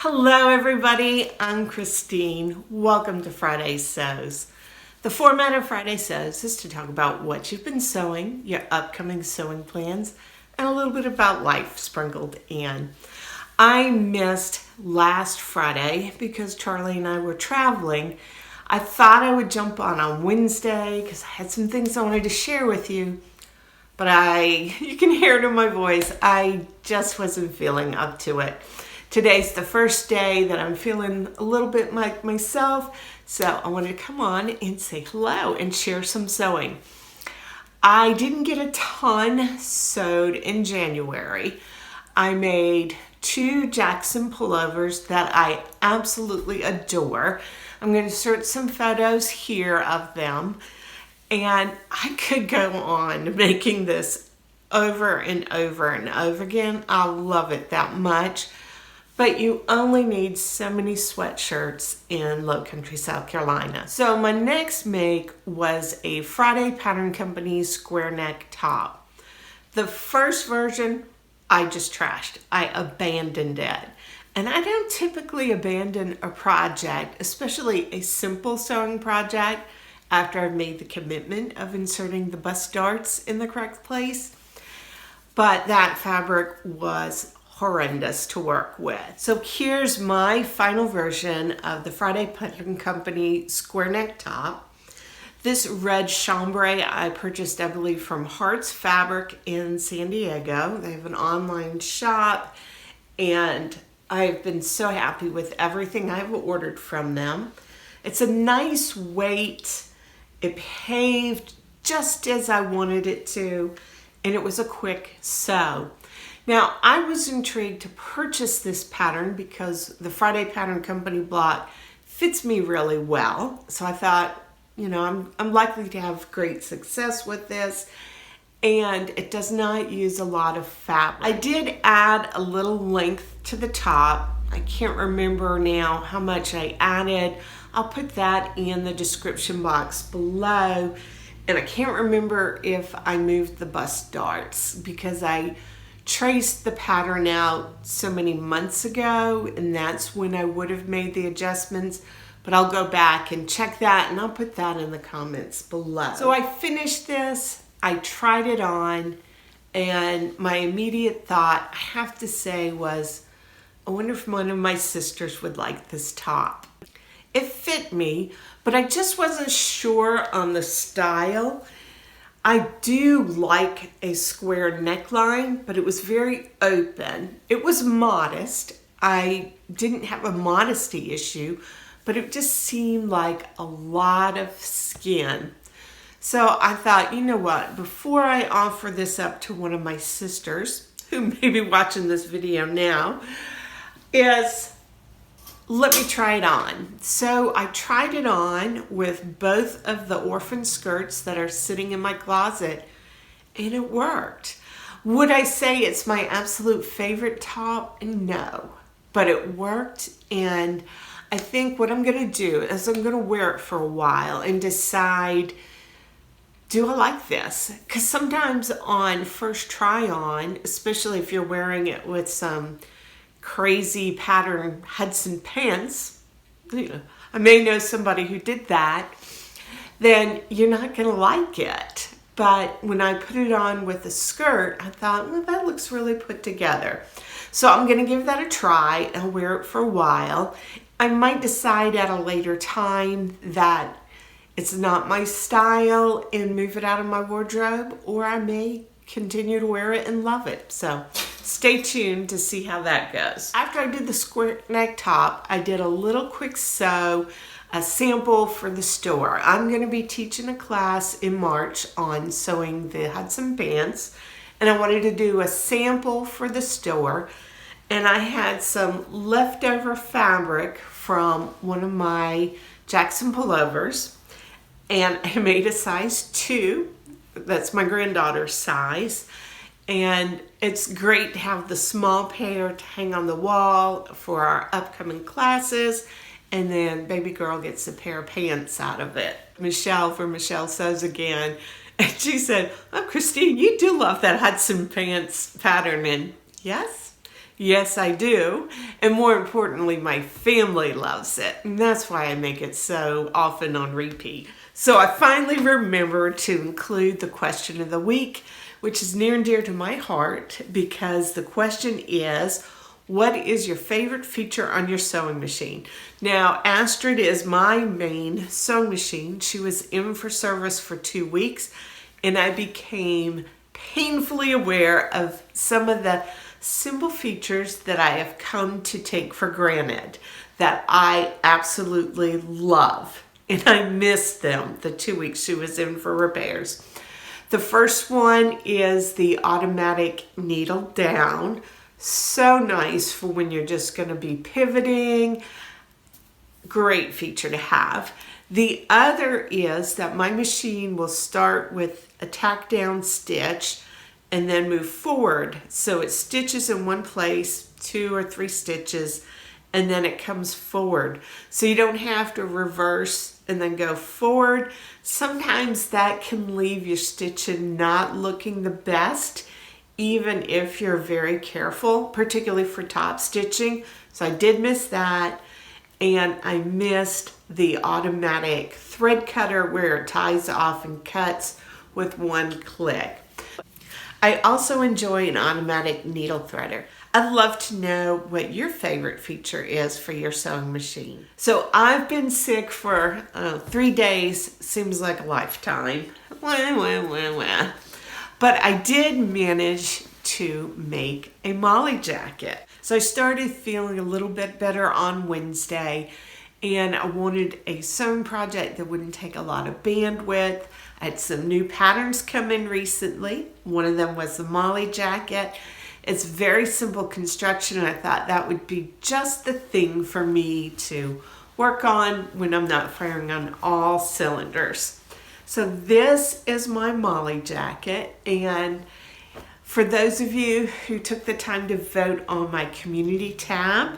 Hello everybody, I'm Christine. Welcome to Friday Sews. The format of Friday Sews is to talk about what you've been sewing, your upcoming sewing plans, and a little bit about life sprinkled in. I missed last Friday because Charlie and I were traveling. I thought I would jump on Wednesday because I had some things I wanted to share with you, but you can hear it in my voice, I just wasn't feeling up to it. Today's the first day that I'm feeling a little bit like myself, so I wanted to come on and say hello and share some sewing. I didn't get a ton sewed in January. I made 2 Jackson pullovers that I absolutely adore. I'm going to insert some photos here of them, and I could go on making this over and over and over again. I love it that much. But you only need so many sweatshirts in Low Country, South Carolina. So my next make was a Friday Pattern Company square neck top. The first version, I just trashed. I abandoned it. And I don't typically abandon a project, especially a simple sewing project, after I've made the commitment of inserting the bust darts in the correct place. But that fabric was horrendous to work with. So here's my final version of the Friday Pattern Company square neck top. This red chambray I purchased, I believe, from Hearts Fabric in San Diego. They have an online shop, and I've been so happy with everything I've ordered from them. It's a nice weight. It behaved just as I wanted it to, and it was a quick sew. Now, I was intrigued to purchase this pattern because the Friday Pattern Company block fits me really well. So I thought, you know, I'm likely to have great success with this, and it does not use a lot of fabric. I did add a little length to the top. I can't remember now how much I added. I'll put that in the description box below. And I can't remember if I moved the bust darts because I traced the pattern out so many months ago, and that's when I would have made the adjustments, but I'll go back and check that, and I'll put that in the comments below. So I finished this, I tried it on, and my immediate thought, I have to say, was, I wonder if one of my sisters would like this top. It fit me, but I just wasn't sure on the style. I do like a square neckline, but it was very open. It was modest. I didn't have a modesty issue, but it just seemed like a lot of skin. So I thought, you know what, before I offer this up to one of my sisters, who may be watching this video now, let me try it on. So I tried it on with both of the orphan skirts that are sitting in my closet, and it worked. Would I say it's my absolute favorite top? No, but it worked, and I think what I'm gonna do is I'm gonna wear it for a while and decide, do I like this? Because sometimes on first try on, especially if you're wearing it with some crazy pattern Hudson pants, I may know somebody who did that, then you're not gonna like it. But when I put it on with a skirt, I thought, well, that looks really put together. So I'm gonna give that a try and wear it for a while. I might decide at a later time that it's not my style and move it out of my wardrobe, or I may continue to wear it and love it. So stay tuned to see how that goes. After I did the square neck top, I did a little quick sew, a sample for the store. I'm going to be teaching a class in March on sewing the Hudson pants, and I wanted to do a sample for the store, and I had some leftover fabric from one of my Jackson pullovers, and I made a size 2. That's my granddaughter's size, and it's great to have the small pair to hang on the wall for our upcoming classes, and then baby girl gets a pair of pants out of it. Michelle from Michelle Sews Again, and she said, oh, Christine, you do love that Hudson pants pattern. And yes, Yes, I do. And more importantly, my family loves it. And that's why I make it so often on repeat. So I finally remembered to include the question of the week, which is near and dear to my heart because the question is, what is your favorite feature on your sewing machine? Now, Astrid is my main sewing machine. She was in for service for 2 weeks, and I became painfully aware of some of the simple features that I have come to take for granted that I absolutely love. And I missed them the 2 weeks she was in for repairs. The first one is the automatic needle down. So nice for when you're just going to be pivoting. Great feature to have. The other is that my machine will start with a tack down stitch and then move forward. So it stitches in one place, 2 or 3 stitches, and then it comes forward. So you don't have to reverse and then go forward. Sometimes that can leave your stitching not looking the best, even if you're very careful, particularly for top stitching. So I did miss that. And I missed the automatic thread cutter where it ties off and cuts with one click. I also enjoy an automatic needle threader. I'd love to know what your favorite feature is for your sewing machine. So I've been sick for 3 days, seems like a lifetime. But I did manage to make a Molly jacket. So I started feeling a little bit better on Wednesday, and I wanted a sewing project that wouldn't take a lot of bandwidth. I had some new patterns come in recently. One of them was the Molly jacket. It's very simple construction, and I thought that would be just the thing for me to work on when I'm not firing on all cylinders. So this is my Molly jacket, and for those of you who took the time to vote on my community tab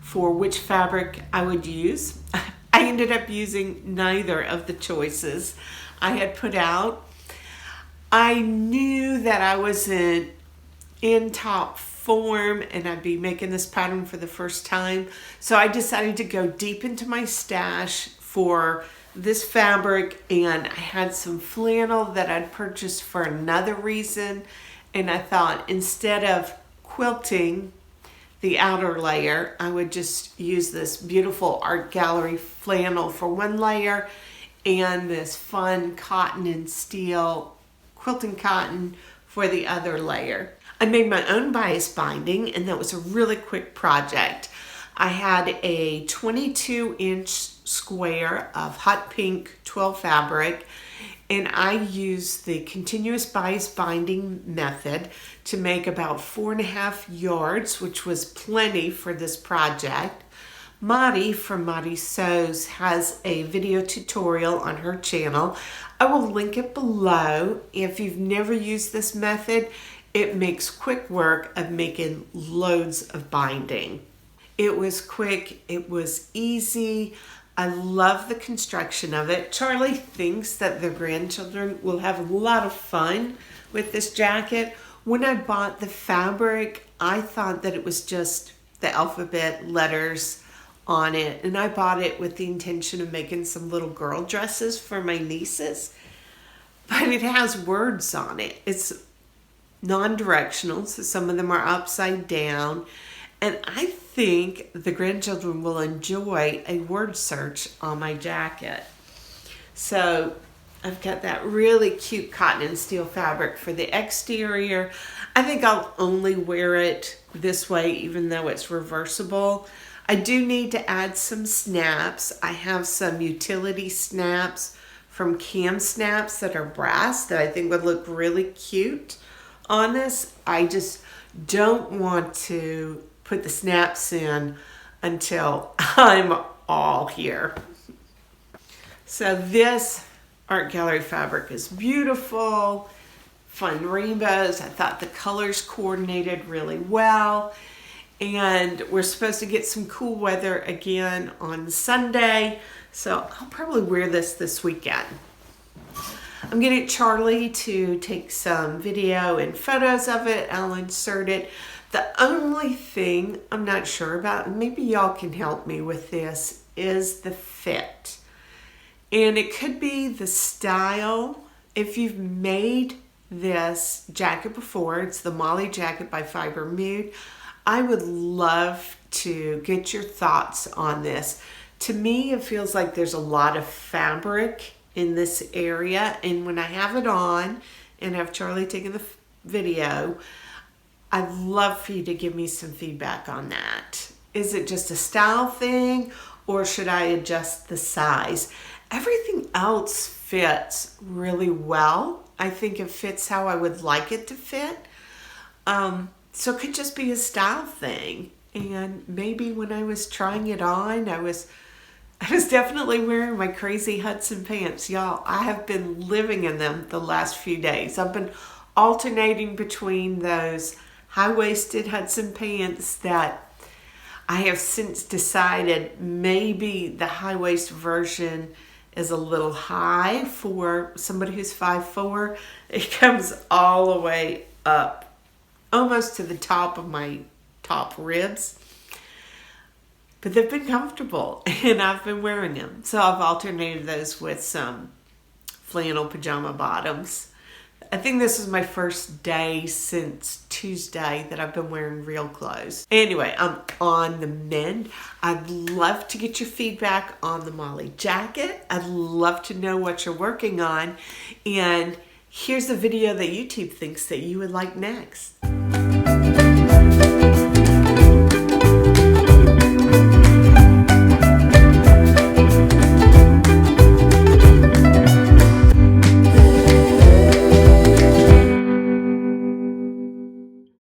for which fabric I would use, I ended up using neither of the choices I had put out. I knew that I wasn't in top form and I'd be making this pattern for the first time, so I decided to go deep into my stash for this fabric, and I had some flannel that I'd purchased for another reason, and I thought instead of quilting the outer layer, I would just use this beautiful art gallery flannel for one layer and this fun cotton and steel quilting cotton for the other layer. I made my own bias binding, and that was a really quick project. I had a 22-inch square of hot pink 12 fabric, and I used the continuous bias binding method to make about 4.5 yards, which was plenty for this project. Madi from Madi Sews has a video tutorial on her channel. I will link it below. If you've never used this method, it makes quick work of making loads of binding. It was quick, it was easy. I love the construction of it. Charlie thinks that the grandchildren will have a lot of fun with this jacket. When I bought the fabric, I thought that it was just the alphabet letters on it, and I bought it with the intention of making some little girl dresses for my nieces, but it has words on it. It's non-directional, so some of them are upside down, and I think the grandchildren will enjoy a word search on my jacket. So I've got that really cute cotton and steel fabric for the exterior. I think I'll only wear it this way, even though it's reversible. I do need to add some snaps. I have some utility snaps from Cam Snaps that are brass that I think would look really cute on this. I just don't want to put the snaps in until I'm all here. So this art gallery fabric is beautiful, fun rainbows. I thought the colors coordinated really well, and we're supposed to get some cool weather again on Sunday, so I'll probably wear this weekend. I'm getting Charlie to take some video and photos of it. I'll insert it. The only thing I'm not sure about, and maybe y'all can help me with this, is the fit. And it could be the style. If you've made this jacket before, it's the Molly jacket by Fibre. I would love to get your thoughts on this. To me, it feels like there's a lot of fabric in this area, and when I have it on and have Charlie taking the video, I'd love for you to give me some feedback on that. Is it just a style thing, or should I adjust the size? Everything else fits really well. I think it fits how I would like it to fit. So it could just be a style thing. And maybe when I was trying it on, I was definitely wearing my crazy Hudson pants. Y'all, I have been living in them the last few days. I've been alternating between those high-waisted Hudson pants that I have since decided maybe the high-waist version is a little high for somebody who's 5'4". It comes all the way up, almost to the top of my top ribs. But they've been comfortable, and I've been wearing them. So I've alternated those with some flannel pajama bottoms. I think this is my first day since Tuesday that I've been wearing real clothes. Anyway, I'm on the mend. I'd love to get your feedback on the Molly jacket. I'd love to know what you're working on. And here's a video that YouTube thinks that you would like next.